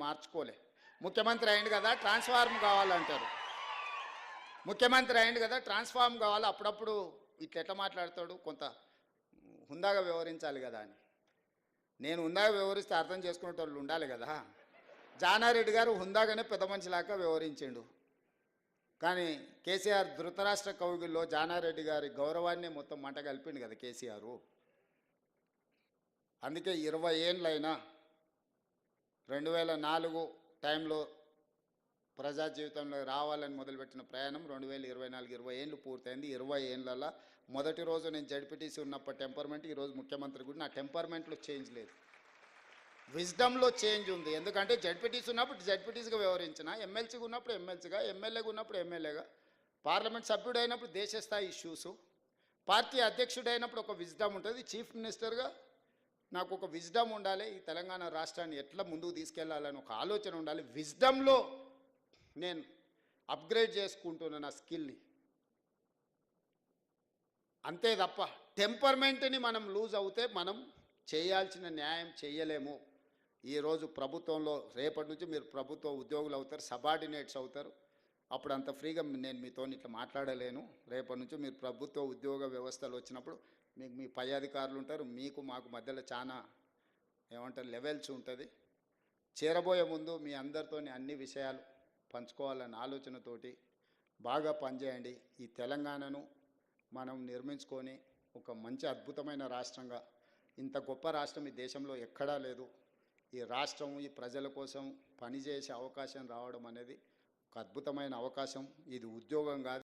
మార్చుకోలే. ముఖ్యమంత్రి అయింది కదా ట్రాన్స్ఫార్మ్ కావాలంటారు. ముఖ్యమంత్రి అయింది కదా ట్రాన్స్ఫార్మ్ కావాలి, అప్పుడప్పుడు ఇట్లా ఎట్లా మాట్లాడతాడు, కొంత హుందాగా వ్యవహరించాలి కదా అని. నేను హుందాగా వ్యవహరిస్తే అర్థం చేసుకునేటోళ్ళు ఉండాలి కదా. జానారెడ్డి గారు హుందాగానే పెద్ద మనిషిలాగా వ్యవహరించిండు. కానీ కేసీఆర్ ధృతరాష్ట్ర కౌగిల్లో జానారెడ్డి గారి గౌరవాన్ని మొత్తం మంట కలిపిండు కదా కేసీఆర్. అందుకే 20 ఏళ్ళైనా 2004 టైంలో ప్రజా జీవితంలో రావాలని మొదలుపెట్టిన ప్రయాణం 2024 20 ఏళ్ళు పూర్తయింది. 20 ఏళ్ళల్లో మొదటి రోజు నేను జడ్పీటీసీ ఉన్నప్పటి టెంపర్మెంట్, ఈరోజు ముఖ్యమంత్రి కూడా నా టెంపర్మెంట్లో చేంజ్ లేదు, విజ్డమ్లో చేంజ్ ఉంది. ఎందుకంటే జడ్పీటీసీ ఉన్నప్పుడు జడ్పీటీసీగా వ్యవహరించిన, ఎమ్మెల్సీగా ఉన్నప్పుడు ఎమ్మెల్సీగా, ఎమ్మెల్యేగా ఉన్నప్పుడు ఎమ్మెల్యేగా, పార్లమెంట్ సభ్యుడు అయినప్పుడు దేశ స్థాయి ఇష్యూసు, పార్టీ అధ్యక్షుడు అయినప్పుడు ఒక విజ్డమ్ ఉంటుంది. చీఫ్ మినిస్టర్గా నాకు ఒక విజ్డమ్ ఉండాలి, ఈ తెలంగాణ రాష్ట్రాన్ని ఎట్లా ముందుకు తీసుకెళ్లాలని ఒక ఆలోచన ఉండాలి. విజ్డమ్లో నేను అప్గ్రేడ్ చేసుకుంటున్న నా స్కిల్ని, అంతే తప్ప టెంపర్మెంట్ని మనం లూజ్ అవుతే మనం చేయాల్సిన న్యాయం చేయలేము. ఈరోజు ప్రభుత్వంలో రేపటి నుంచి మీరు ప్రభుత్వ ఉద్యోగులు అవుతారు, సబార్డినేట్స్ అవుతారు. అప్పుడు అంత ఫ్రీగా నేను మీతో ఇట్లా మాట్లాడలేను. రేపటి నుంచి మీరు ప్రభుత్వ ఉద్యోగ వ్యవస్థలు వచ్చినప్పుడు మీకు మీ పై అధికారులు ఉంటారు, మీకు మాకు మధ్యలో చాలా ఏమంటారు లెవెల్స్ ఉంటుంది. చేరబోయే ముందు మీ అందరితోని అన్ని విషయాలు పంచుకోవాలన్న ఆలోచనతోటి బాగా పనిచేయండి. ఈ తెలంగాణను మనం నిర్మించుకొని ఒక మంచి అద్భుతమైన రాష్ట్రంగా, ఇంత గొప్ప రాష్ట్రం ఈ దేశంలో ఎక్కడా లేదు. ఈ రాష్ట్రం ఈ ప్రజల కోసం పనిచేసే అవకాశం రావడం అనేది ఒక అద్భుతమైన అవకాశం. ఇది ఉద్యోగం కాదు.